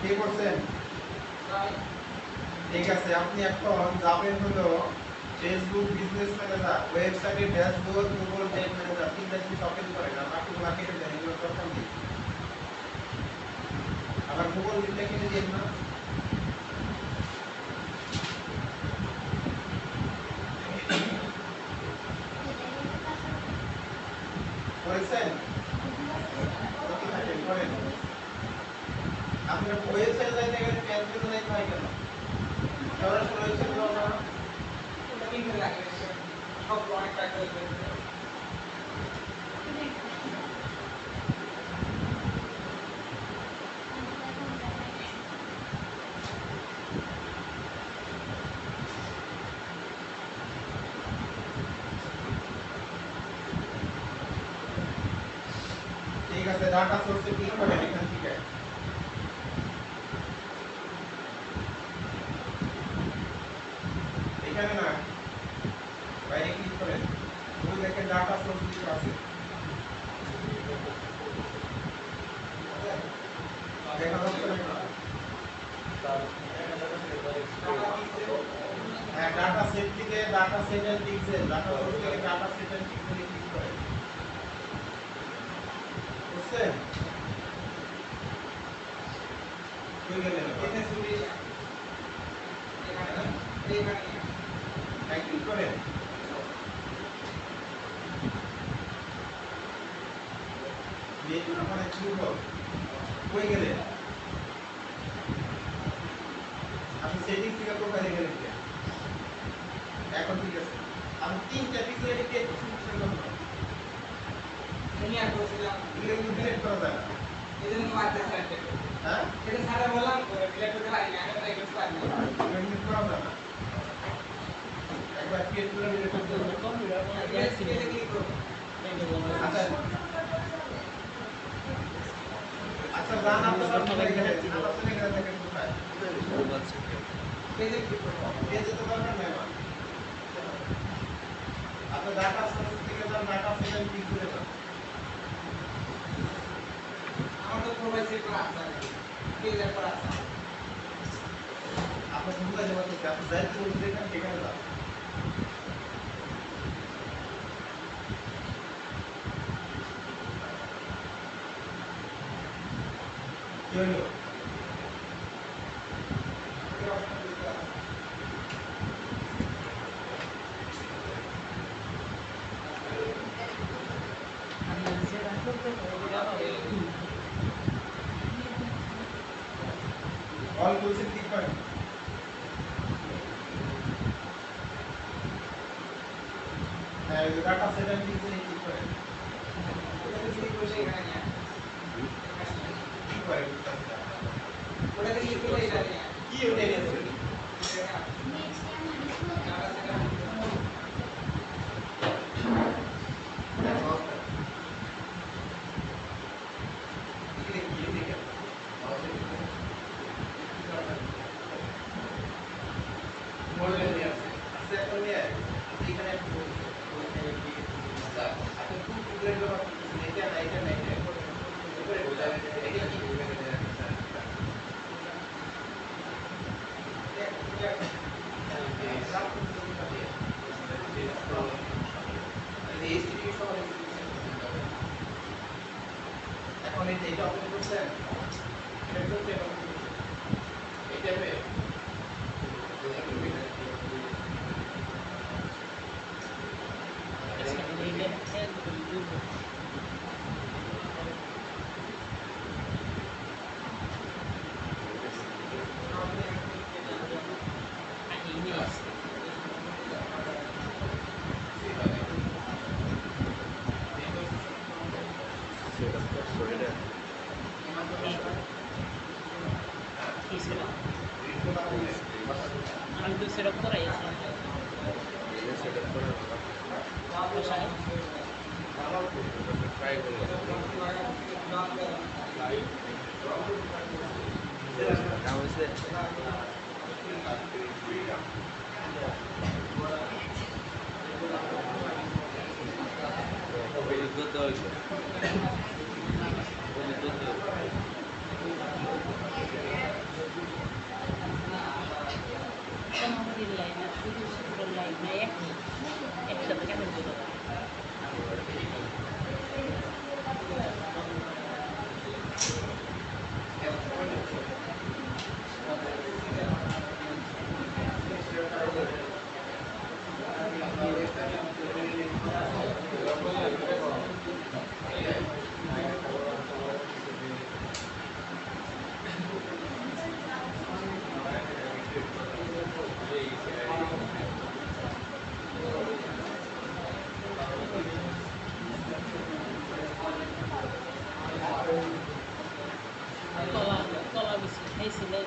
কে করছেন? ঠিক আছে, আপনি এখন যাবেন হলো ফেসবুক বিজনেস ম্যানেজার, ওয়েবসাইটে ড্যাশবোর্ড, গুগল টেগ ম্যানেজার, তিনটা জিনিস ওপেন করেন আর বাকিগুলো কেটে দেন, এগুলো দরকার নেই। আবার গুগল লিখলে কেটে দিন না। করেছেন? ওকে থাকেন করেন। আপনার ওয়েবসাইটে যাইতে গেলে পেজগুলো যাইতে হয় কেন? সরাসরি ওয়েবসাইটে যাওয়া না? সব অনেক টাকা ঠিক আছে, ডাটা সোর্সে ক্লিক করেন এখান থেকে। এখানে না, বাইরে ক্লিক করেন। ওই দেখেন ডাটা সোর্স কিছু আছে। দেখা যাচ্ছে না? হ্যাঁ, ডাটা সেট থেকে data set and pixel, data source থেকে ডাটা সেট এন্ড পিক্সেলে ক্লিক করেন। বুঝছেন? হয়ে গেলেন। এখানে শুনে এখানে ক্লিক করেন। যেহেতু মানে কি হয়ে গেলেন, আপনি সেটিং থেকে কোথায় গেলেন? এখন ঠিক আছে, আমি তিনটা পিক্সেল এডিট করতে ডিলিট করা যায় না। এজন্য বাদ দিতে। হ্যাঁ, এটা সারা বললাম ডিলিট করতে পারি না, আমি ট্রাই করতে পারি না। ডিলিট করা যায় না। একবার ক্রিয়েট করে ডিলিট করতে হবে। কম্পিউটার ক্লিক করব। আচ্ছা আচ্ছা, জান আপনারা এখানে আলোচনা করে দেখেন কোথায় পেজে ক্লিক করব। পেজে তো দরকার নাই আমার। আপনার ডাটা সোর্স থেকে যান, ডাটা সেট ক্লিক করে যান। আমার তো প্রোফাইল সেট করা আছে, পেজে করা আছে। আপনার কোথায় যাবেন? আপনি যাই টুলস দেখেন সেখানে যান। কি হলো? অল টুলসে ক্লিক করেন। হ্যাঁ, ডাটা সেট এন্ড পিক্সেলে ক্লিক করেন। ওটাতে ক্লিক করলে এখানে নিয়ে কি করে? ওটাতে ক্লিক করলে এটা নিয়ে কি ওটা নিয়ে আসবে? এখন এটা ওপেন করছেন, এটা করতে এটা পে আমি তো সেটআপ করাই আছে সেটআপ করা বাসায় ট্রাই করব নাম হচ্ছে কোনোমতির লাইন আর শুধু শুক্রের লাইন না একসাথে কেমন বোঝা যায়? কলা কলা বিস্কুট খাইছিলেন?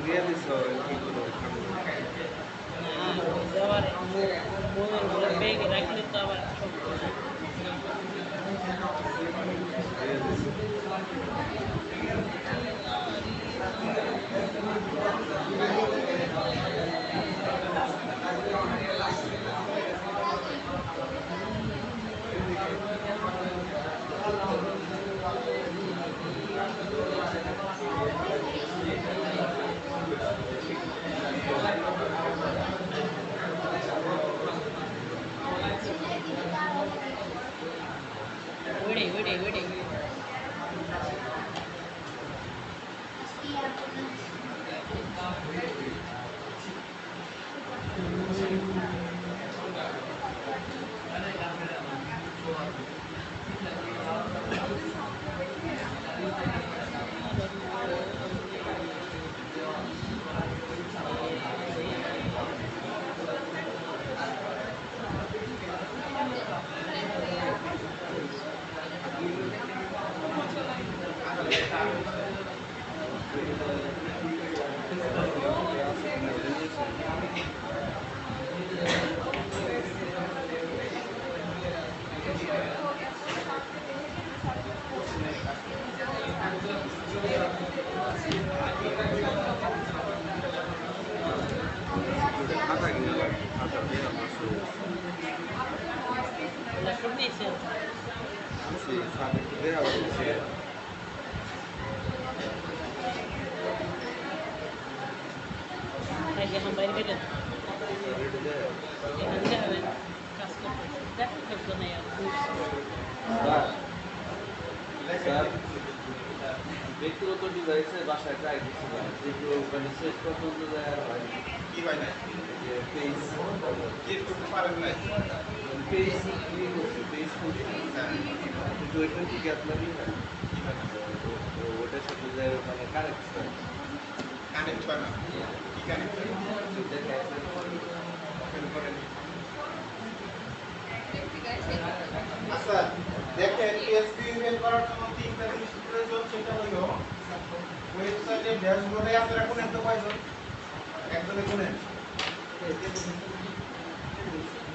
দিয়ে দিছ কি করবো না ওই যে আবার বইয়ের বলে ব্যাগে রাখলে তো আবার সব ওইটাই খাতা কিনে খাতা দিয়ে আমরা ল্যাপটপ নিয়েছেন? সাথে দিয়ে আবার তাই এখন বাইরে গেলেন এখান যাবেন কাজ করতে দেখো করতো না স্যার ব্যক্তিগত ডিভাইসে বাসায় ট্রাই করছিলাম যেগুলো মানে শেষ পর্যন্ত যায় আর হয় কি হয় না পেজ চেক করতে পারেন না পেজ ক্লিক করছি পেজ খুলছি কিন্তু ওইটা কি আপনারই হয় ওটার সাথে যায় মানে কানেক্ট হয় কানেক্ট হয় না কি কানেক্ট হয় আচ্ছা দেখেন পিএসপি ইমেল করার জন্য তিনটা জিনিস প্রয়োজন সেটা হলো ওয়েবসাইটে ড্যাশবোর্ডে আপনারা কোন একটা কয়জন একজনে কোনেন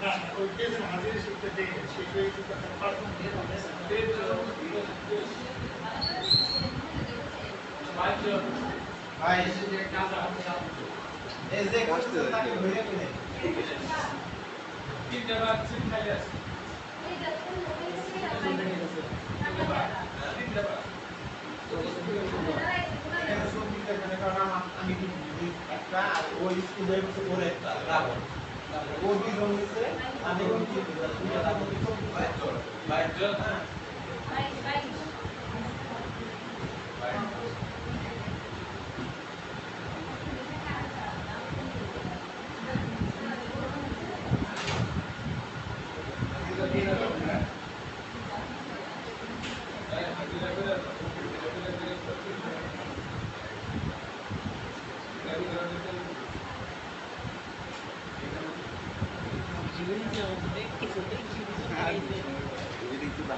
না ওই পেজ হাজির শিখতে দেখে সেটাই কিন্তু পারফর্ম দিয়ে পেজ ভাই এই যে কষ্ট থাকে ধরে কোনে তিনটা বার সিট খালি আছে আমি একটা ওই স্কুলের করে রাখো ও দুজন হচ্ছে আমি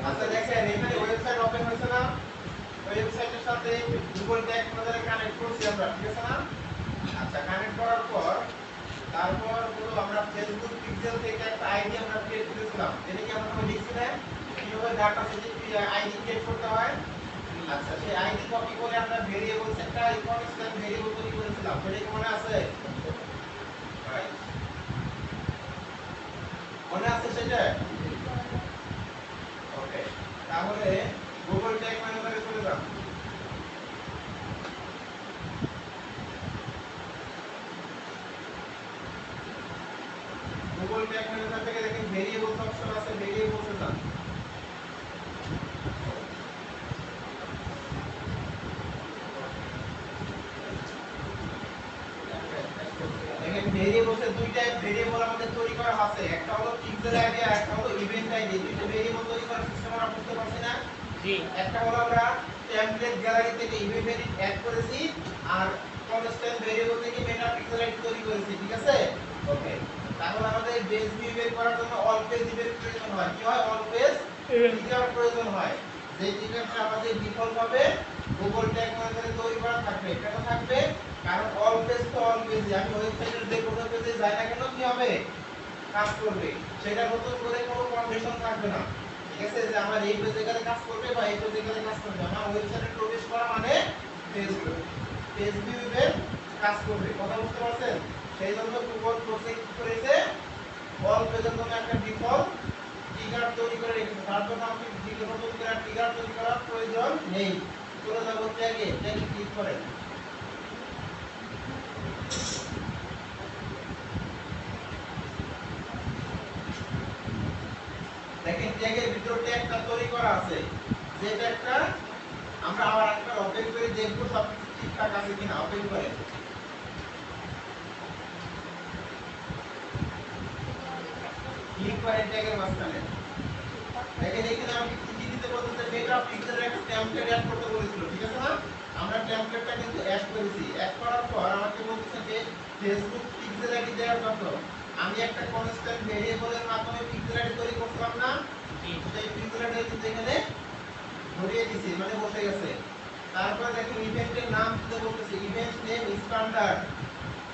আচ্ছা দেখেন এখানে ওয়েবসাইট ওপেন হয়েছে না ওয়েবসাইটের সাথে গুগল ট্যাগ আমাদের কানেক্ট করছি আমরা ঠিক আছে না আচ্ছা কানেক্ট করার পর তারপর হলো আমরা ফেসবুক পিক্সেল থেকে একটা আইডি আমরা ক্রিয়েট করেছিলাম এটা কি আমরা লিখছি না কিভাবে ডাটা থেকে আইডি ক্রিয়েট করতে হয় আচ্ছা সেই আইডি কপি করে আমরা ভেরিয়েবলস একটা কনস্ট্যান্ট ভেরিয়েবল তৈরি করেছিলাম সেটা কি মনে আছে মনে আছে সেটা ওকে তাহলে গুগল ট্যাগ মেনু করে চলে যান বুঝতে পারছি না? জি একটা হলো আমরা টেমপ্লেট গ্যালারি থেকে ইভেন্ট এডিট অ্যাড করেছি আর কনস্ট্যান্ট ভেরিয়েবল থেকে মেটা পিক্সেল আইডি তৈরি করেছি, ঠিক আছে? ওকে, তাহলে আমাদের বেস ভিউ বের করার জন্য অলওয়েজ ইভেন্ট প্রয়োজন হয়। কি হয়? অলওয়েজ ট্রিগার প্রয়োজন হয়। যে ট্রিগারটা আমাদের ডিফল্ট ভাবে গুগল ট্যাগ মনিটরে তৈরি করা থাকবে। কেন থাকবে? কারণ অলওয়েজ তো অলওয়েজ, আমি ওয়েবসাইটের যে কোনো পেজে যাই না কেন কি হবে? কাজ করবে। সেটা নতুন করে কোনো কন্ডিশন থাকবে না, ঠিক আছে? যে আমার এই পেজে গেলে কাজ করবে বা এই পেজে গেলে কাজ করবে, আমার ওয়েবসাইটে প্রবেশ করা মানে পেজ ভিউতে কাজ করবে। কথা বুঝতে পারছেন? সেই জন্য গুগল প্রজেক্ট করেছে অল পেজের জন্য একটা ডিফল্ট ট্রিগার তৈরি করে রেখেছে। তার জন্য আপনি নতুন করে ট্রিগার তৈরি করার প্রয়োজন নেই। চলে যাব ট্যাগে, ট্যাগে ক্লিক করেন। দেখেন ট্যাগের ভিতর ট্যাগটা তৈরি করা আছে, যে ট্যাগটা আমরা আবার একটা ওপেন করে দেখব সবকিছু ঠিকঠাক আছে কিনা। ওপেন করে ক্লিক করেন ট্যাগের মাঝখানে। দেখেন এখানে আমি কি দিতে বলতেছে, মেটা পিক্সেলের একটা টেমপ্লেট অ্যাড করতে বলেছিল, ঠিক আছে না? আমরা টেমপ্লেটটা কিন্তু অ্যাড করেছি। অ্যাড করার পর আমাকে বলতেছে যে ফেসবুক পিক্সেল আইডি দেওয়ার জন্য আমি একটা কনস্ট্যান্ট ভেরিয়েবলের মাধ্যমে পিক্সেল আইডি তৈরি করছিলাম না, সেই পিক্সেল আইডি কিন্তু এখানে ধরিয়ে দিয়েছি, মানে বসে গেছে। তারপর দেখেন ইভেন্টের নাম দিতে বলতেছে, event name standard.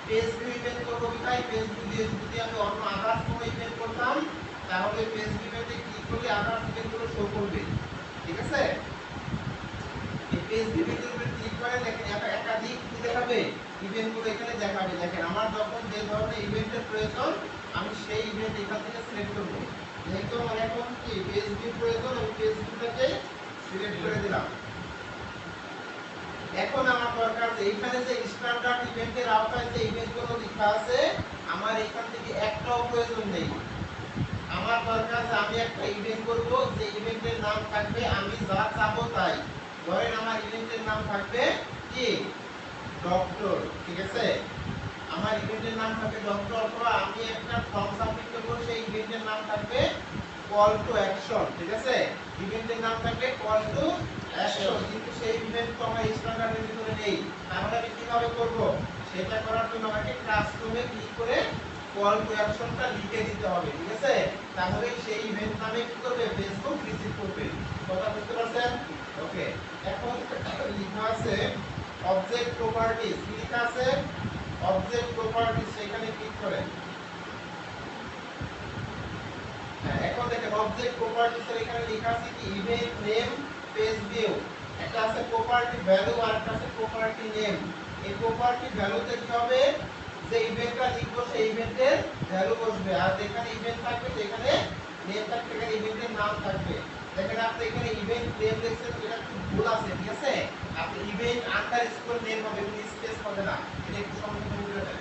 Page view event করব কোথায়? পেজ ভিউ দিয়ে যদি আমি অন্য আদার্স কোনো ইভেন্ট করতাম তাহলে পেজ ভিউ ইভেন্টে ক্লিক করলে আদার্স ইভেন্টগুলো শো করবে, ঠিক আছে? এই পেজ ভিউ ইভেন্টের উপর ক্লিক করে দেখেন একাধিক কি দেখাবে? ইভেন্টগুলো এখানে দেখাবে। দেখেন আমার যখন যে ধরনের ইভেন্টের প্রয়োজন আমি সেই ইভেন্ট এখান থেকে সিলেক্ট করব। যেহেতু আমার এখন কি পেজ ভিউ প্রয়োজন, আমি পেজ ভিউটাকে সিলেক্ট করে দিলাম। এখন আমার দরকার যে এখানে যে স্ট্যান্ডার্ড ইভেন্টের আওতায় যে ইভেন্টগুলো লেখা আছে আমার এখান থেকে একটাও প্রয়োজন নেই। আমার দরকার যে আমি একটা ইভেন্ট করব, যে ইভেন্টের নাম থাকবে আমি যা চাবো তাই। ধরেন আমার ইভেন্টের নাম থাকবে কি? ডক্টর, ঠিক আছে? আমার ইভেন্টের নাম থাকবে ডক্টর, অথবা আমি একটা ফর্ম সাবমিট করব, সেই ইভেন্টের নাম থাকবে কল টু অ্যাকশন, ঠিক আছে? ইভেন্টের নাম থাকবে কল টু অ্যাকশন, কিন্তু সেই ইভেন্ট তো আমার স্ট্যান্ডার্ডের ভিতরে নেই। তাহলে আমি কিভাবে করব? সেটা করার জন্য আমাকে ক্লাসরুমে ক্লিক করে কল টু অ্যাকশনটা লিখে দিতে হবে, ঠিক আছে? তাহলে সেই ইভেন্ট নামে কি করবে? ফেসবুক রিসিভ করবে। কথা বুঝতে পারছেন? ওকে, এখন লেখা আছে অবজেক্ট প্রপার্টিজ। কি লেখা আছে? অবজেক্ট প্রপার্টিজ, সেখানে ক্লিক করেন। এখন দেখেন অবজেক্ট প্রপার্টিজ এর এখানে লেখা আছে কি? Event name page view. একটা আছে প্রপার্টি ভ্যালু আর একটা আছে প্রপার্টি নেম। এই প্রপার্টি ভ্যালুতে কি হবে? যে ইভেন্টটা লিখবো সেই ইভেন্টের ভ্যালু বসবে, আর যেখানে ইভেন্ট থাকবে সেখানে নেম থাকবে, এখানে ইভেন্টের নাম থাকবে। দেখেন আপনি এখানে ইভেন্ট নেম লিখছেন, এটা একটু ভুল আছে, ঠিক আছে? আপনি ইভেন্ট আন্ডারস্কোর নেম হবে, কোনো স্পেস হবে না। এটা একটু সংশোধন করে দেন।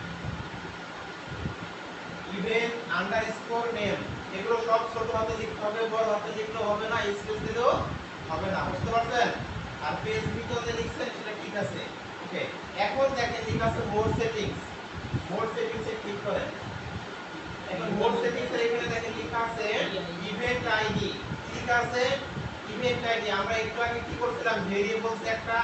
ইভেন্ট আন্ডারস্কোর নেম, এগুলো সব ছোট হাতে লিখতে হবে, বড় হাতে লিখলে হবে না, স্পেস দিলেও হবে না। বুঝতে পারছেন? আর পেজ ভিতরে লিখছেন সেটা ঠিক আছে। ওকে, এখন দেখেন লেখা আছে মোড সেটিংস। মোড সেটিংসে ক্লিক করেন। এখন মোড সেটিংসে এখানে দেখেন লেখা আছে ইভেন্ট আইডি। ঠিক আছে, ইভেন্ট আইডি আমরা একটু আগে কি করছিলাম? ভেরিয়েবলস একটা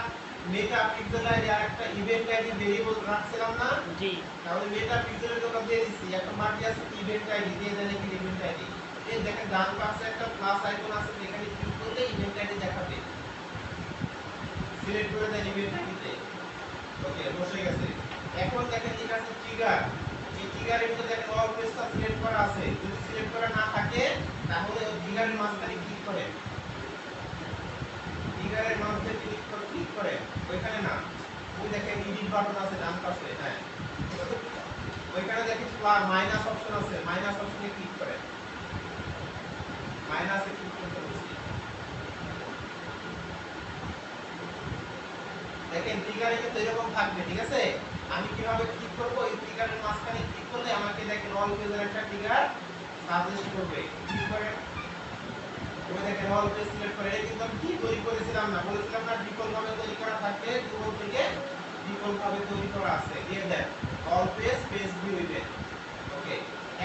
মেটা পিক্সেল আইডি আর একটা ইভেন্ট আইডি ভেরিয়েবল রাখছিলাম না? জি তাহলে মেটা পিক্সেলের জন্য দিয়ে দিচ্ছি, একটা বাকি আছে ইভেন্ট আইডি, দিয়ে দেন কি ইভেন্ট আইডি। এই দেখেন ডান পাশে একটা প্লাস আইকন আছে, এখানে ক্লিক করলে ইভেন্ট আইডি দেখাবে। সিলেক্ট করে দেন ইভেন্ট আইডিতে। ওকে, বসে গেছে। এখন দেখেন লেখা আছে ট্রিগার। এই ট্রিগারের ভিতরে দেখেন অল পেজটা সিলেক্ট করা আছে। যদি সিলেক্ট করা না থাকে তাহলে ওই ট্রিগারের মাঝখানে ক্লিক করেন। ট্রিগারের মাঝখানে ক্লিক করেন, ওইখানে না, ওই দেখেন এডিট বাটন আছে ডান পাশে, হ্যাঁ ওইখানে দেখেন মাইনাস অপশন আছে, মাইনাস অপশনে ক্লিক করেন। মাইনাসে ক্লিক করতে বলছি। দেখেন ট্রিগারে কিন্তু এরকম থাকবে, ঠিক আছে? আমি কিভাবে ক্লিক করব? এই ট্রিগারের মাঝখানে ক্লিক করলে আমাকে দেখেন অল পেজের একটা ট্রিগার সাজেস্ট করবে। ক্লিক করেন, ওই দেখেন অল পেজ সিলেক্ট করে। এটা কিন্তু আমি কি তৈরি করেছিলাম না, বলেছিলাম না ডিফল্ট ভাবে তৈরি করা থাকে, গুগল থেকে ডিফল্ট ভাবে তৈরি করা আছে। দিয়ে দেন all page page view event. Okay,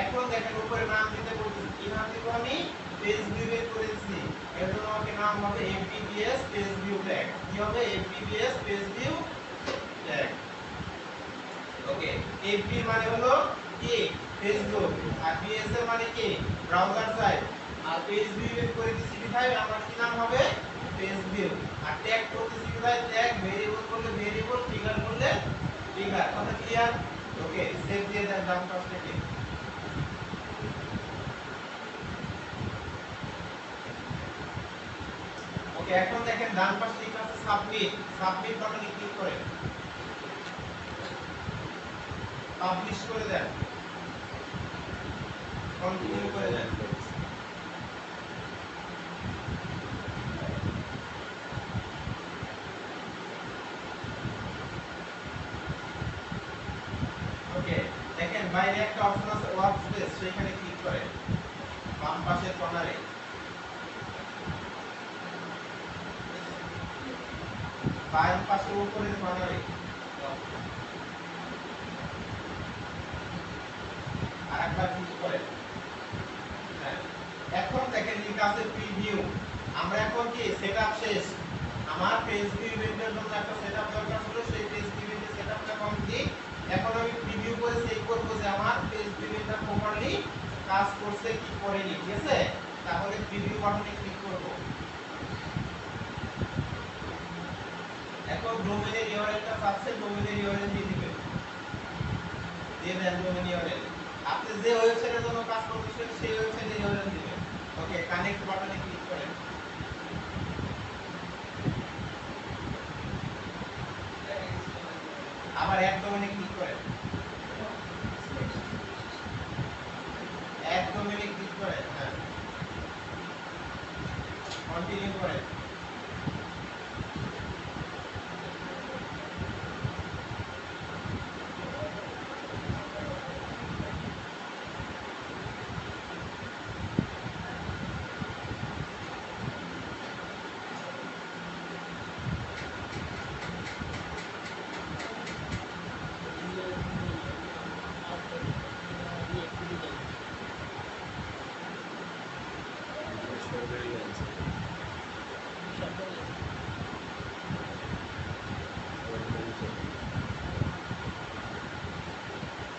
এখন দেখেন উপরে নাম দিতে বলতেছি, কি নাম দিব আমি? পেজ ভিউ ইভেন্ট করেছি। এর জন্য আমাকে নাম হবে FBPS পেজ ভিউ ট্যাগ। কি হবে? FBPS page view tag. Okay, FB মানে হলো কি ফেসবুক, আর PS এর মানে কি ব্রাউজার সাইট, আর পেজ ভিউ এর করে দিছি বিধায় আমার কি নাম হবে পেজ ভিউ। আর ট্যাগ করতেছি বিধায় ট্যাগ, ভেরিয়েবল করলে ভেরিয়েবল, ট্রিগার করলে ট্রিগার। কথা ক্লিয়ার? ওকে, সেভ দিয়ে দেন ডান পাশ থেকে। ওকে, এখন দেখেন ডান পাশে লেখা আছে সাবমিট। সাবমিট বাটনে ক্লিক করেন, পাবলিশ করে দেন, কন্টিনিউ করে দেন। ওকে, দেখেন বাইরে একটা অপশন আছে ওয়ার্ক স্পেস, সেখানে ক্লিক করেন বাম পাশের কর্নারে। বাম পাশের উপরের কর্নারে আরেকবার ক্লিক করেন। হ্যাঁ, এখন দেখেন লেখা আছে প্রিভিউ। আমরা এখন কি সেটআপ শেষ, আমার পেজ ভিউ ইভেন্টের জন্য একটা সেটআপ দরকার ছিল, সেই পেজ ভিউ ইভেন্টের সেটআপটা কমপ্লিট। এখন আমি প্রিভিউ করে চেক করব যে আমার পেজ ভিউ ইভেন্টটা প্রপারলি কাজ করছে কি করেনি, ঠিক আছে? তাহলে প্রিভিউ বাটনে ক্লিক করব। এখন ডোমেইনের ইউআরএলটা চাচ্ছে, ডোমেইনের ইউআরএল দিয়ে দিবেন, দিয়ে দেন ডোমেইন ইউআরএল। আপনি যে ওয়েবসাইটের জন্য কাজ করতেছেন সেই ওয়েবসাইটের ইউআরএল দিবেন। ওকে, কানেক্ট বাটনে ক্লিক করেন। আবার অ্যাড ডোমেইনে ক্লিক করেন, অ্যাড ডোমেইনে ক্লিক করেন। হ্যাঁ, কন্টিনিউ করেন।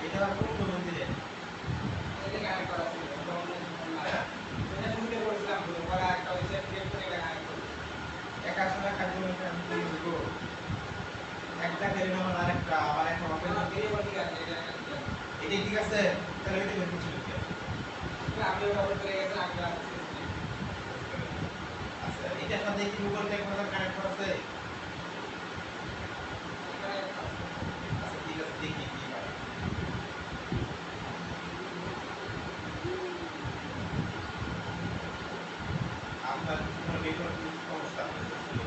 এটা কোন ডোমেইন দিলেন? এটা কানেক্ট করা ছিল, এটা শুরুতে করেছিলাম, পরে একটা ওয়েবসাইট ক্রিয়েট করে এটা কানেক্ট করব। একা সময় কাজ করতে আমি কি করব? একটা কেন আমার আরেকটা, আবার একটা ওপেন করে ঠিক আছে, এটা ঠিক আছে, তাহলে এটা বের করছি কি? আমি ওটা ওপেন করে গেছে, আমি আসছি। আচ্ছা, এটার সাথে কি গুগল ট্যাগ কানেক্ট করা আছে? আচ্ছা, ঠিক আছে, দেখি কি হয়। আপনার কোনো নেটওয়ার্ক সমস্যা হচ্ছিল?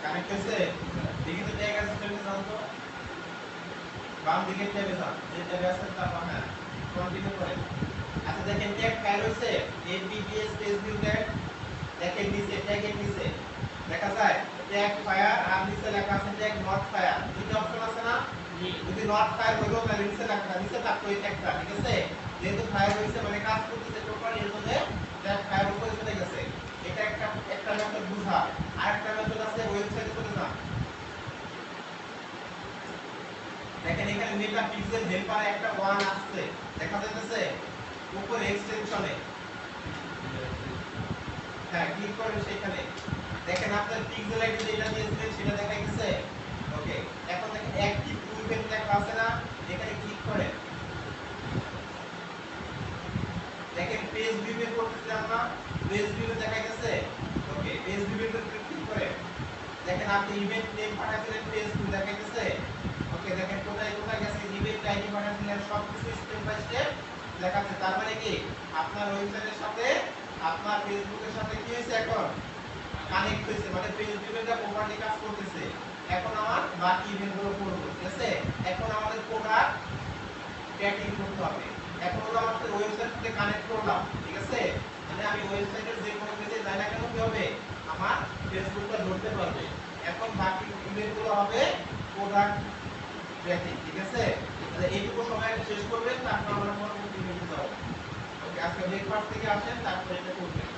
কানেক্ট হয়েছে? দেখি তো ট্যাগ অ্যাসিস্ট্যান্টে যান তো, বাম দিকে ট্যাবে যান, যে ট্যাবে আছে তার বামে কন্টিনিউ করেন। আচ্ছা, দেখেন ট্যাগ ফাইল হয়েছে FBPS পেজ ভিউ ট্যাগ। দেখেন নিচে ট্যাগের নিচে দেখা যায় ট্যাগ ফায়ার, আর নিচে লেখা আছে ট্যাগ নট ফায়ার। দুটো অপশন আছে না? যদি নট ফায়ার হলো তাহলে নিচে লেখা, নিচে থাকতো এই ট্যাগটা, ঠিক আছে? যেহেতু ফায়ার হয়েছে মানে কাজ করতেছে প্রপারলি, এর জন্য ট্যাগ ফায়ার উপরে চলে গেছে। এটা একটা মেথড বুঝা। আরেকটা মেথড আছে ওয়েবসাইটে চলে যান। দেখেন এখানে মেটা পিক্সেল হেল্পারে একটা 1 আসছে, দেখা যাচ্ছে উপরে এক্সটেনশনে। হ্যাঁ, ক্লিক করেন সেখানে, দেখেন আপনার পিক্সেল আইডি যেটা দিয়েছিলেন সেটা দেখা গেছে। ওকে, এখন দেখেন অ্যাক্টিভ ইভেন্ট লেখা আছে না, এখানে ক্লিক করেন। দেখেন পেজ ভিউ এর করতেছিলাম না, পেজ ভিউ দেখা গেছে। ওকে, পেজ ভিউ এর উপরে ক্লিক করেন, দেখেন আপনি ইভেন্ট নেম পাঠাছিলেন, পেজ ভিউ দেখা গেছে। ওকে, দেখেন কোথায় কোথায় গেছে, ইভেন্ট আইডি পাঠাছিলেন, সব কিছু স্টেপ বাই স্টেপ দেখাচ্ছে। তার মানে কি আপনার ওয়েবসাইটের সাথে আপনার ফেসবুকের সাথে কি হয়েছে, এখন কানেক্ট হয়েছে, মানে পেজ ভিউটা প্রপারলি কাজ করতেছে। এখন আমার বাকি ইভেন্টগুলো করব, ঠিক আছে? এখন আমাদের প্রোডাক্ট ট্র্যাকিং করতে হবে। এখন হলো আমাদের ওয়েবসাইটের সাথে কানেক্ট করলাম, ঠিক আছে? মানে আমি ওয়েবসাইটের যে কোনো পেজে যাই না কেন কি হবে, আমার ফেসবুকটা ধরতে পারবে। এখন বাকি ইমেলগুলো হবে প্রোডাক্ট ট্র্যাকিং, ঠিক আছে? তাহলে এইটুকু সময় শেষ করবেন, তারপর আমরা পরবর্তী ইমেল যাব। ওকে, আজকে ব্রেকফাস্ট থেকে আসেন, তারপর এটা করবেন।